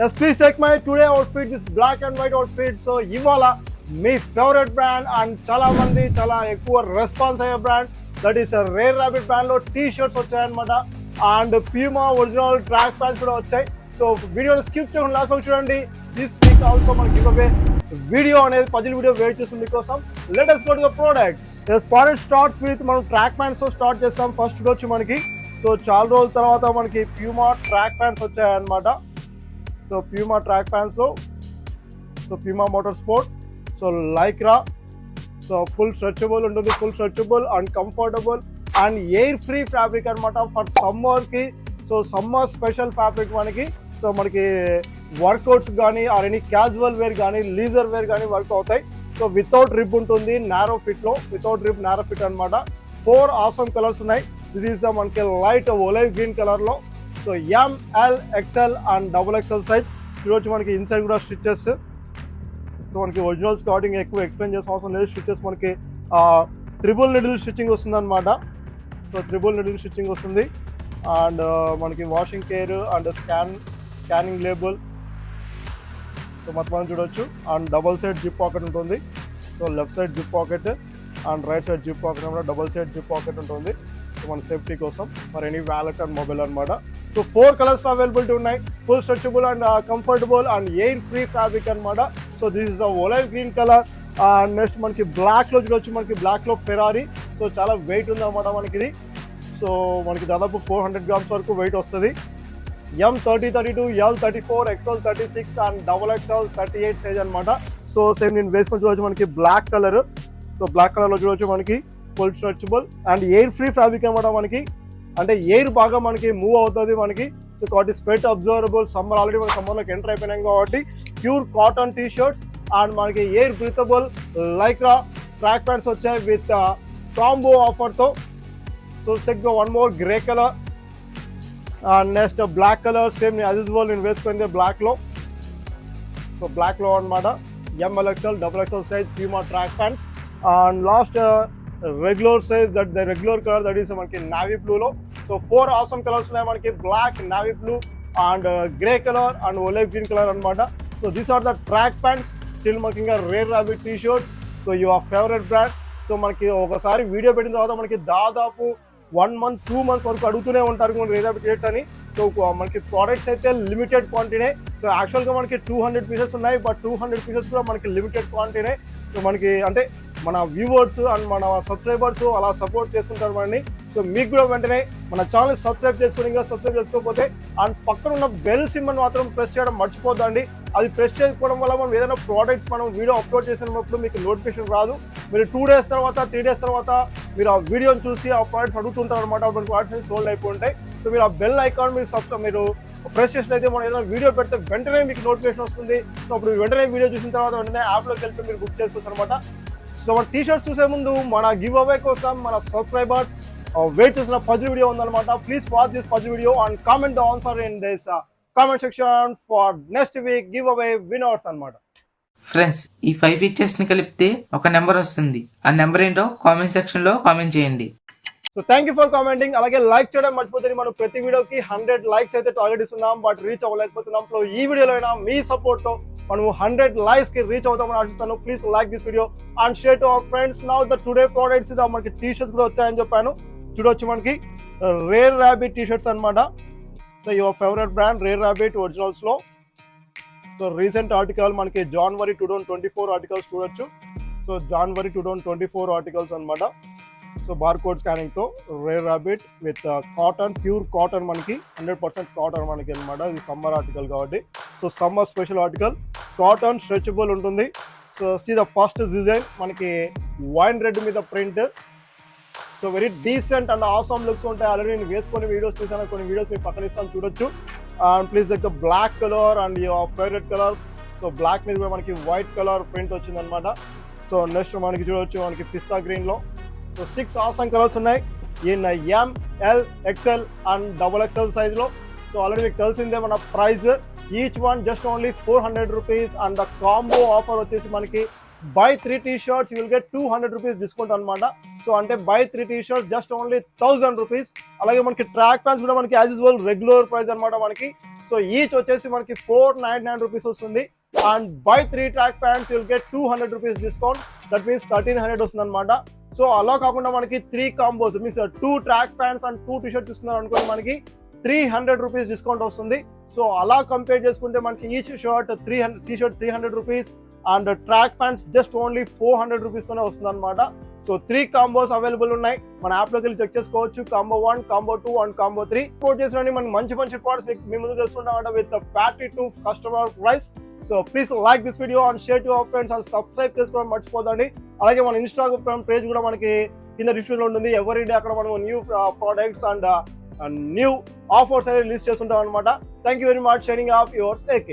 Yes, please check my today outfit, this black and white outfit. So ఇవాళ మీ favourite brand and చాలా మంది చాలా ఎక్కువ రెస్పాన్స్ అయ్యే brand that is rare rabbit brand లో T shirts వచ్చాయన్నమాట. And Puma original track pants కూడా వచ్చాయి. సో వీడియోని స్కిప్ చేయకుండా లాస్ట్ వరకు చూడండి. దిస్ వీక్ ఆల్సో మనకి గివ్ అవే వీడియో అనేది పజిల్ వీడియో వెయిట్ చేస్తుంది మీకోసం. Let us go to the products. Yes, product starts with మనం ట్రాక్ ప్యాంట్స్ తో స్టార్ట్ చేస్తాం. ఫస్ట్ వచ్చి మనకి సో చాలా రోజుల తర్వాత మనకి ప్యూమా ట్రాక్ ప్యాంట్స్ వచ్చాయన్నమాట. So Puma track pants, so Puma motor sport, so Lycra, so full stretchable ఉంటుంది, full stretchable and comfortable and air free fabric అనమాట ఫర్ సమ్మర్కి. సో సమ్మర్ స్పెషల్ ఫ్యాబ్రిక్ మనకి. సో మనకి వర్కౌట్స్ కానీ or any casual wear కానీ leisure wear కానీ work అవుతాయి. So without rib ఉంటుంది, narrow ఫిట్లో, without rib narrow fit అనమాట. 4 ఆసమ్ కలర్స్ ఉన్నాయి. దిస్ ఈస్ మనకి లైట్ ఒలైవ్ గ్రీన్ కలర్లో. So M L XL and XXL size. చూడొచ్చు మనకి ఇన్సైడ్ కూడా స్టిచెస్. సో మనకి ఒరిజినల్ స్టార్టింగ్ ఎక్కువ ఎక్స్ప్లెయిన్ చేసిన అవసరం లేదు. స్టిచెస్ మనకి త్రిబుల్ నిడిల్ స్టిచ్చింగ్ వస్తుంది అనమాట. సో త్రిబుల్ నిడిల్ స్టిచ్చింగ్ వస్తుంది అండ్ మనకి washing care and scanning label. So మొత్తం చూడొచ్చు. And double side zip pocket ఉంటుంది. So left side zip pocket and right side zip pocket కూడా డబల్ సైడ్ జిప్ పాకెట్ ఉంటుంది. So మన safety కోసం for any wallet and mobile అనమాట. So 4 colours availability ఉన్నాయి. Full stretchable and comfortable and air free fabric అనమాట. So this is olive green colour. Next మనకి బ్లాక్లో చూడొచ్చు. మనకి బ్లాక్లో ఫెరారీ. సో చాలా వెయిట్ ఉంది అనమాట మనకి ఇది. సో మనకి దాదాపు 400 గ్రామ్స్ వరకు వెయిట్ వస్తుంది. M30, 32, L34, XL 36 and XXL 38 size అనమాట. సో సేమ్ నేను వేసుకొని చూడొచ్చు మనకి బ్లాక్ కలర్. సో బ్లాక్ కలర్లో చూడొచ్చు మనకి full stretchable and air free fabric అనమాట మనకి. అంటే ఎయిర్ బాగా మనకి మూవ్ అవుతుంది మనకి. సో కాబట్టి స్వెట్ అబ్జర్వబుల్. సమ్మర్ ఆల్రెడీ మన సమ్మర్లోకి ఎంటర్ అయిపోయినాం కాబట్టి pure cotton T shirts and మనకి air breathable Lycra track pants వచ్చాయి విత్ కాంబో ఆఫర్తో. So sec one more grey colour and next black colour. Same as usual నేను వేసుకుంది బ్లాక్లో. సో బ్లాక్లో అనమాట ML XL XXL size Puma track pants. And last regular size that the regular colour that is మనకి navy బ్లూలో. So 4 awesome colours ఉన్నాయి మనకి. Black, navy blue and grey colour and olive green colour అనమాట. So these are the track pants. Still మనకి ఇంకా Rare rabbit T shirts. So your favourite brand. So మనకి ఒకసారి video పెట్టిన తర్వాత మనకి దాదాపు 1 month 2 months వరకు అడుగుతూనే ఉంటారు రేర్ రాబిట్ షర్ట్స్ అని. సో మనకి ప్రోడక్ట్స్ అయితే లిమిటెడ్ క్వాంటిటీనే. సో యాక్చువల్గా మనకి 200 పీసెస్ ఉన్నాయి. బట్ 200 పీసెస్ కూడా మనకి లిమిటెడ్ క్వాంటిటీనే. సో మనకి అంటే మన వ్యూవర్స్ అండ్ మన సబ్స్క్రైబర్స్ అలా సపోర్ట్ చేస్తుంటారు మనని. సో మీకు కూడా వెంటనే మన ఛానల్ సబ్స్క్రైబ్ చేసుకుని ఇంకా సబ్స్క్రైబ్ చేసుకోకపోతే అండ్ పక్కన ఉన్న బెల్ సింబల్ మాత్రం ప్రెస్ చేయడం మర్చిపోద్దండి. అది ప్రెస్ చేసుకోవడం వల్ల మనం ఏదైనా ప్రోడక్ట్స్ మనం వీడియో అప్లోడ్ చేసినప్పుడు మీకు నోటిఫికేషన్ రాదు. మీరు 2 days తర్వాత 3 days తర్వాత మీరు ఆ వీడియోని చూసి ఆ ప్రోడక్ట్స్ అడుగుతుంటారు అనమాట. అప్పుడు ప్రోడక్ట్స్ సోల్డ్ అయిపోయి ఉంటాయి. సో మీరు ఆ బెల్ ఐకాన్ మీరు ప్రెస్ చేసినైతే మనం ఏదైనా వీడియో పెడితే వెంటనే మీకు నోటిఫికేషన్ వస్తుంది. సో అప్పుడు వెంటనే వీడియో చూసిన తర్వాత వెంటనే యాప్లోకి వెళ్ళి మీరు బుక్ చేసుకోవచ్చు అనమాట. సో మన టీ షర్ట్స్ చూసే ముందు మన గివ్ అవే కోసం మన సబ్స్క్రైబర్స్ వెయిట్ చేసిన పజిల్ వీడియో ఉందన్నమాట. Please watch this puzzle video and comment the answer in this comment section for next week give away winners అనమాట. ఫ్రెండ్స్, ఈ 5 ఫీచర్స్ ని కలిపితే ఒక నెంబర్ వస్తుంది. ఆ నెంబర్ ఏంటో కామెంట్ సెక్షన్ లో కామెంట్ చేయండి. So thank you for commenting. అలాగే లైక్ చేయడం మర్చిపోతుంది. మనం ప్రతి వీడియోకి 100 likes అయితే టార్గెట్ ఇస్తున్నాం, బట్ రీచ్ అవ్వలేకపోతున్నాం. సో ఈ వీడియోలో అయినా మీ సపోర్ట్ తో మనం 100 likes కి రీచ్ అవుతామని ఆశిస్తాను. Please like this video and share to our friends. Now the today products ఇది మనకి టీ షర్ట్స్ కూడా వచ్చాయని చెప్పాను. చూడొచ్చు మనకి రేర్ రాబిట్ టీ షర్ట్స్ అనమాట. So your favourite brand Rare Rabbit originals లో. సో రీసెంట్ ఆర్టికల్ మనకి January 2024 ఆర్టికల్స్ చూడొచ్చు. సో January 2024 ఆర్టికల్స్ అనమాట. సో బార్కోడ్ స్కానింగ్ తో Rare Rabbit with cotton, pure cotton మనకి 100% కాటన్ మనకి అనమాట. ఇది సమ్మర్ ఆర్టికల్ కాబట్టి. So summer special article, cotton stretchable ఉంటుంది. So see the first design మనకి వైన్ రెడ్ మీద print. So very decent and awesome looks ఉంటాయి. ఆల్రెడీ నేను వేసుకొని వీడియోస్ చూసాను. కొన్ని వీడియోస్ మీకు పక్కన ఇస్తాను చూడొచ్చు. And please like the black colour and your favourite colour. So black మీద కూడా మనకి వైట్ కలర్ ప్రింట్ వచ్చింది అనమాట. సో నెక్స్ట్ మనకి చూడొచ్చు మనకి పిస్తా గ్రీన్ లో. సో 6 ఆసమ్ కలర్స్ ఉన్నాయి in ML XL and XXL size లో. సో ఆల్రెడీ మీకు తెలిసిందే మన price. Each one just only 400 rupees and the combo offer వచ్చేసి మనకి buy 3 t-shirts you will get 200 rupees discount అనమాట. సో అంటే buy 3 t-shirts just only 1000 rupees. అలాగే మనకి ట్రాక్ ప్యాంట్స్ కూడా మనకి యాజ్ యూజువల్ రెగ్యులర్ ప్రైస్ అనమాట మనకి. సో ఈచ్ వచ్చేసి మనకి 499 రూపీస్ వస్తుంది. And buy 3 track pants you'll get 200 rupees discount. That means 1300 వస్తుంది అనమాట. సో అలా కాకుండా మనకి 3 combos means 2 track pants and 2 T shirt తీసుకున్నారు అనుకోండి, మనకి 300 రూపీస్ డిస్కౌంట్ వస్తుంది. సో అలా కంపేర్ చేసుకుంటే మనకి each shirt 300, T shirt 300 rupees and track pants just only 400 రూపీస్తోనే వస్తుంది అనమాట. సో 3 కాంబోస్ అవైలబుల్ ఉన్నాయి. మన యాప్లోకి వెళ్ళి చెక్ చేసుకోవచ్చు. Combo 1, combo 2 and combo 3 support చేసిన మనం మంచి ప్రోడక్ట్స్ మీ ముందు తెస్తుంటామంట with factory to customer price. So please like this video and share to your friends and subscribe చేసుకోవడం మర్చిపోదండి. అలాగే మన ఇన్స్టాగ్రామ్ పేజ్ కూడా మనకి కింద డిస్క్రిప్షన్లో ఉంటుంది. ఎవరీ డే అక్కడ మనం new products and new offers అనేది రిలీజ్ చేస్తుంటాం అనమాట. Thank you very much. Sharing of yours AK.